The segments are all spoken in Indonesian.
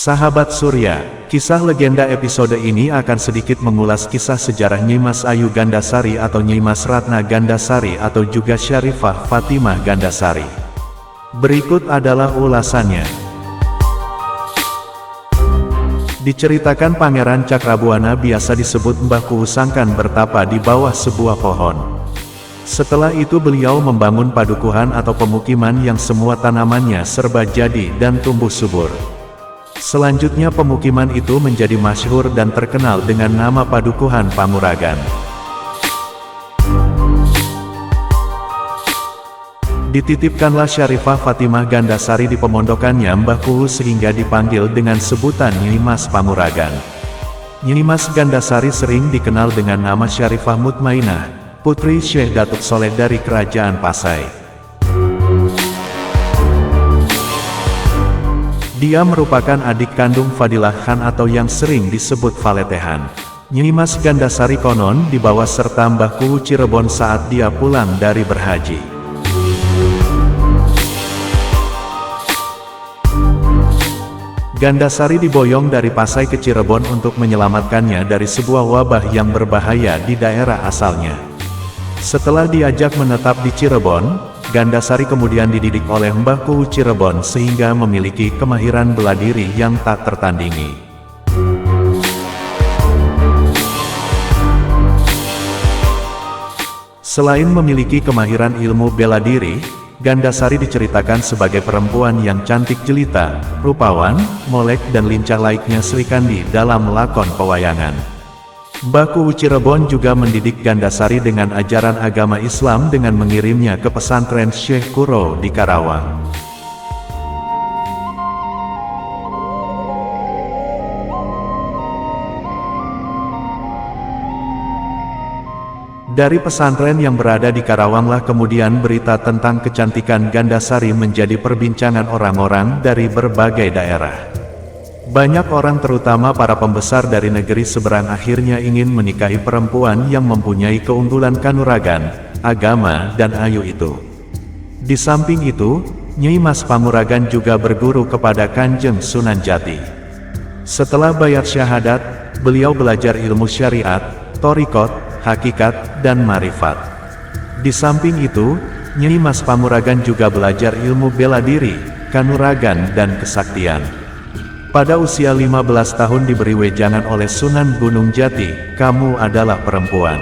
Sahabat Surya, kisah legenda episode ini akan sedikit mengulas kisah sejarah Nyai Mas Ayu Gandasari atau Nyai Mas Ratna Gandasari atau juga Syarifah Fatimah Gandasari. Berikut adalah ulasannya. Diceritakan Pangeran Cakrabuana biasa disebut Mbah Kuhusangkan bertapa di bawah sebuah pohon. Setelah itu beliau membangun padukuhan atau pemukiman yang semua tanamannya serba jadi dan tumbuh subur. Selanjutnya pemukiman itu menjadi masyhur dan terkenal dengan nama Padukuhan Pamuragan. Dititipkanlah Syarifah Fatimah Gandasari di pemondokannya Mbah Kuhu sehingga dipanggil dengan sebutan Nyai Mas Pamuragan. Nyai Mas Gandasari sering dikenal dengan nama Syarifah Mutmainah, putri Syekh Datuk Soleh dari Kerajaan Pasai. Dia merupakan adik kandung Fadilah Khan atau yang sering disebut Faletehan. Nyai Mas Gandasari konon dibawa serta Mbah Kuhu Cirebon saat dia pulang dari berhaji. Gandasari diboyong dari Pasai ke Cirebon untuk menyelamatkannya dari sebuah wabah yang berbahaya di daerah asalnya. Setelah diajak menetap di Cirebon, Gandasari kemudian dididik oleh Mbah Kuhu Cirebon sehingga memiliki kemahiran bela diri yang tak tertandingi. Selain memiliki kemahiran ilmu bela diri, Gandasari diceritakan sebagai perempuan yang cantik jelita, rupawan, molek dan lincah layaknya Sri Kandi dalam lakon pewayangan. Mbah Kuhu Cirebon juga mendidik Gandasari dengan ajaran agama Islam dengan mengirimnya ke pesantren Syekh Kuro di Karawang. Dari pesantren yang berada di Karawanglah kemudian berita tentang kecantikan Gandasari menjadi perbincangan orang-orang dari berbagai daerah. Banyak orang terutama para pembesar dari negeri seberang akhirnya ingin menikahi perempuan yang mempunyai keunggulan kanuragan, agama dan ayu itu. Di samping itu, Nyai Mas Pamuragan juga berguru kepada Kanjeng Sunan Jati. Setelah bayat syahadat, beliau belajar ilmu syariat, thariqat, hakikat, dan marifat. Di samping itu, Nyai Mas Pamuragan juga belajar ilmu bela diri, kanuragan dan kesaktian. Pada usia 15 tahun diberi wejangan oleh Sunan Gunung Jati, kamu adalah perempuan.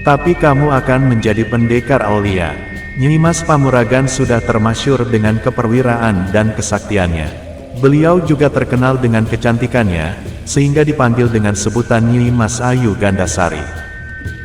Tapi kamu akan menjadi pendekar aulia. Nyai Mas Pamuragan sudah termasyhur dengan keperwiraan dan kesaktiannya. Beliau juga terkenal dengan kecantikannya, sehingga dipanggil dengan sebutan Nyai Mas Ayu Gandasari.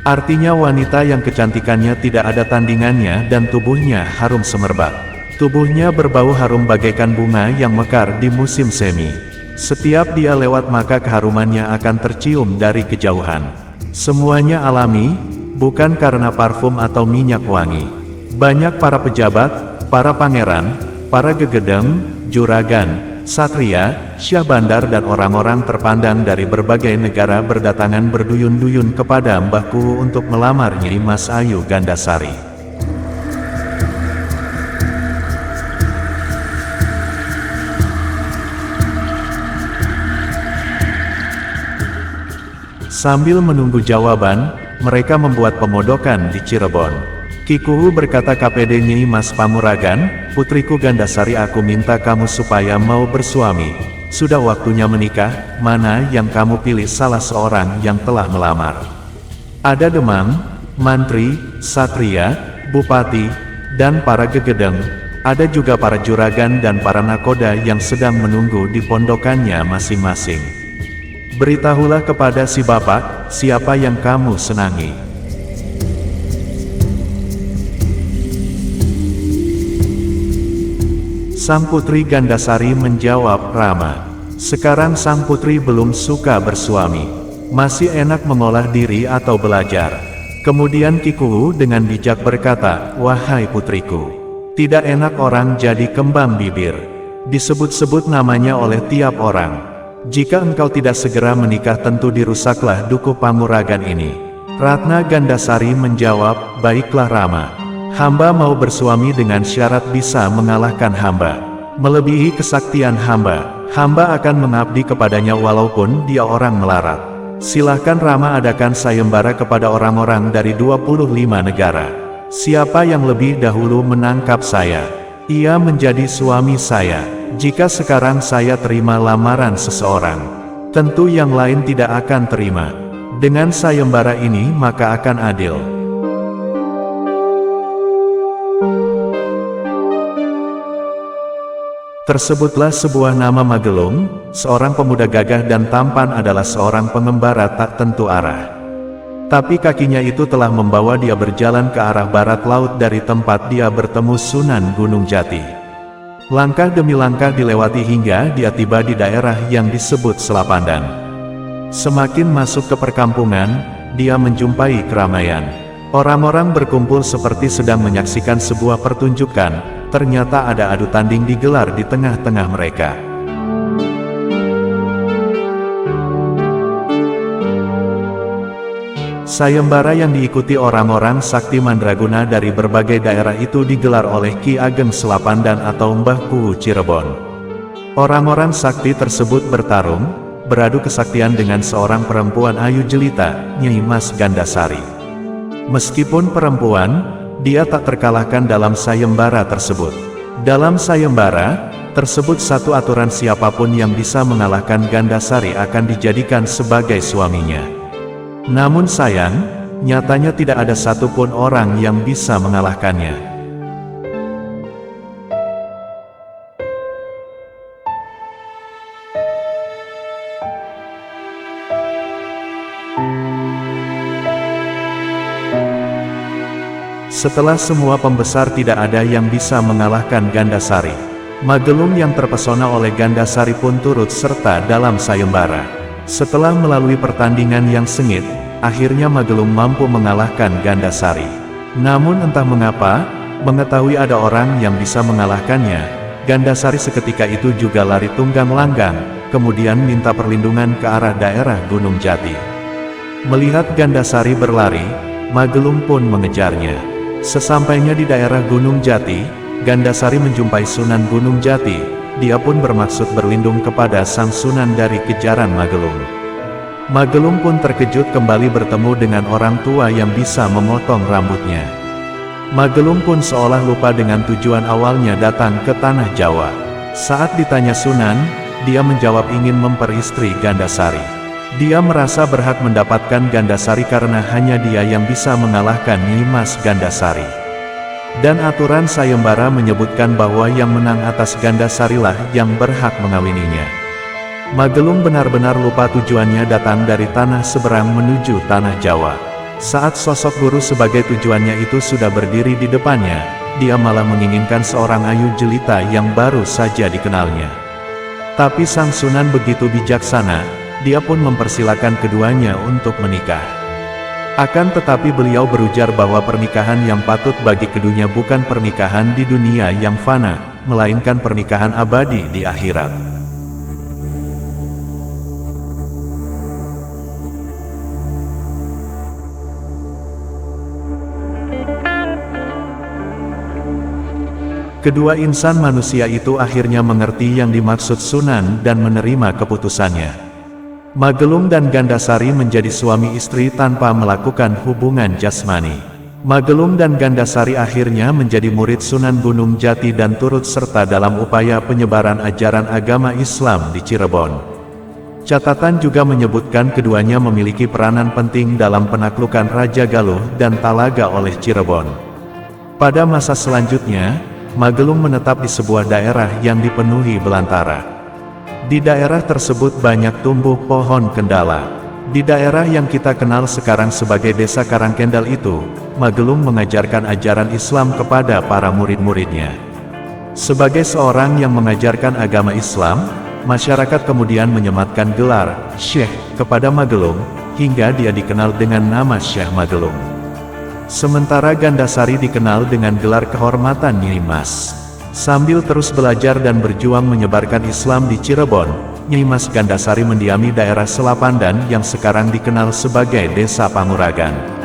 Artinya wanita yang kecantikannya tidak ada tandingannya dan tubuhnya harum semerbak. Tubuhnya berbau harum bagaikan bunga yang mekar di musim semi. Setiap dia lewat maka keharumannya akan tercium dari kejauhan. Semuanya alami, bukan karena parfum atau minyak wangi. Banyak para pejabat, para pangeran, para gegedem, juragan, satria, syah bandar dan orang-orang terpandang dari berbagai negara berdatangan berduyun-duyun kepada Mbah Kuhu untuk melamar Nyai Mas Ayu Gandasari. Sambil menunggu jawaban, mereka membuat pemondokan di Cirebon. Ki Kuhu berkata kepada Nyai Mas Pamuragan, putriku Gandasari aku minta kamu supaya mau bersuami. Sudah waktunya menikah, mana yang kamu pilih salah seorang yang telah melamar. Ada demam, mantri, satria, bupati, dan para gegedeng. Ada juga para juragan dan para nakoda yang sedang menunggu di pondokannya masing-masing. Beritahulah kepada si bapak, siapa yang kamu senangi. Sang putri Gandasari menjawab, Rama. Sekarang sang putri belum suka bersuami. Masih enak mengolah diri atau belajar. Kemudian Ki Kuhu dengan bijak berkata, wahai putriku. Tidak enak orang jadi kembang bibir. Disebut-sebut namanya oleh tiap orang. Jika engkau tidak segera menikah tentu dirusaklah duku Panguragan ini. Ratna Gandasari menjawab, baiklah Rama. Hamba mau bersuami dengan syarat bisa mengalahkan hamba. Melebihi kesaktian hamba, hamba akan mengabdi kepadanya walaupun dia orang melarat. Silahkan Rama adakan sayembara kepada orang-orang dari 25 negara. Siapa yang lebih dahulu menangkap saya, ia menjadi suami saya. Jika sekarang saya terima lamaran seseorang, tentu yang lain tidak akan terima. Dengan sayembara ini maka akan adil. Tersebutlah sebuah nama Magelung, seorang pemuda gagah dan tampan adalah seorang pengembara tak tentu arah. Tapi kakinya itu telah membawa dia berjalan ke arah barat laut dari tempat dia bertemu Sunan Gunung Jati. Langkah demi langkah dilewati hingga dia tiba di daerah yang disebut Selapandan. Semakin masuk ke perkampungan, dia menjumpai keramaian. Orang-orang berkumpul seperti sedang menyaksikan sebuah pertunjukan, ternyata ada adu tanding digelar di tengah-tengah mereka. Sayembara yang diikuti orang-orang sakti mandraguna dari berbagai daerah itu digelar oleh Ki Ageng Selapandan atau Mbah Kuwu Cirebon. Orang-orang sakti tersebut bertarung, beradu kesaktian dengan seorang perempuan ayu jelita, Nyai Mas Gandasari. Meskipun perempuan, dia tak terkalahkan dalam sayembara tersebut. Dalam sayembara tersebut satu aturan siapapun yang bisa mengalahkan Gandasari akan dijadikan sebagai suaminya. Namun sayang, nyatanya tidak ada satupun orang yang bisa mengalahkannya. Setelah semua pembesar tidak ada yang bisa mengalahkan Gandasari. Magelung yang terpesona oleh Gandasari pun turut serta dalam sayembara. Setelah melalui pertandingan yang sengit, akhirnya Magelung mampu mengalahkan Gandasari. Namun entah mengapa, mengetahui ada orang yang bisa mengalahkannya, Gandasari seketika itu juga lari tunggang langgang, kemudian minta perlindungan ke arah daerah Gunung Jati. Melihat Gandasari berlari, Magelung pun mengejarnya. Sesampainya di daerah Gunung Jati, Gandasari menjumpai Sunan Gunung Jati. Dia pun bermaksud berlindung kepada sang Sunan dari kejaran Magelung. Magelung pun terkejut kembali bertemu dengan orang tua yang bisa memotong rambutnya. Magelung pun seolah lupa dengan tujuan awalnya datang ke tanah Jawa. Saat ditanya Sunan, dia menjawab ingin memperistri Gandasari. Dia merasa berhak mendapatkan Gandasari karena hanya dia yang bisa mengalahkan Nyai Mas Gandasari. Dan aturan sayembara menyebutkan bahwa yang menang atas Gandasarilah yang berhak mengawininya. Magelung benar-benar lupa tujuannya datang dari tanah seberang menuju tanah Jawa. Saat sosok guru sebagai tujuannya itu sudah berdiri di depannya, dia malah menginginkan seorang ayu jelita yang baru saja dikenalnya. Tapi sang Sunan begitu bijaksana, dia pun mempersilakan keduanya untuk menikah. Akan tetapi beliau berujar bahwa pernikahan yang patut bagi keduanya bukan pernikahan di dunia yang fana, melainkan pernikahan abadi di akhirat. Kedua insan manusia itu akhirnya mengerti yang dimaksud Sunan dan menerima keputusannya. Magelung dan Gandasari menjadi suami istri tanpa melakukan hubungan jasmani. Magelung dan Gandasari akhirnya menjadi murid Sunan Gunung Jati dan turut serta dalam upaya penyebaran ajaran agama Islam di Cirebon. Catatan juga menyebutkan keduanya memiliki peranan penting dalam penaklukan Raja Galuh dan Talaga oleh Cirebon. Pada masa selanjutnya, Magelung menetap di sebuah daerah yang dipenuhi belantara. Di daerah tersebut banyak tumbuh pohon kendala. Di daerah yang kita kenal sekarang sebagai Desa Karangkendal itu, Magelung mengajarkan ajaran Islam kepada para murid-muridnya. Sebagai seorang yang mengajarkan agama Islam, masyarakat kemudian menyematkan gelar Syekh kepada Magelung, hingga dia dikenal dengan nama Syekh Magelung. Sementara Gandasari dikenal dengan gelar kehormatan Nyai Mas. Sambil terus belajar dan berjuang menyebarkan Islam di Cirebon, Nyai Mas Gandasari mendiami daerah Selapandan yang sekarang dikenal sebagai Desa Panguragan.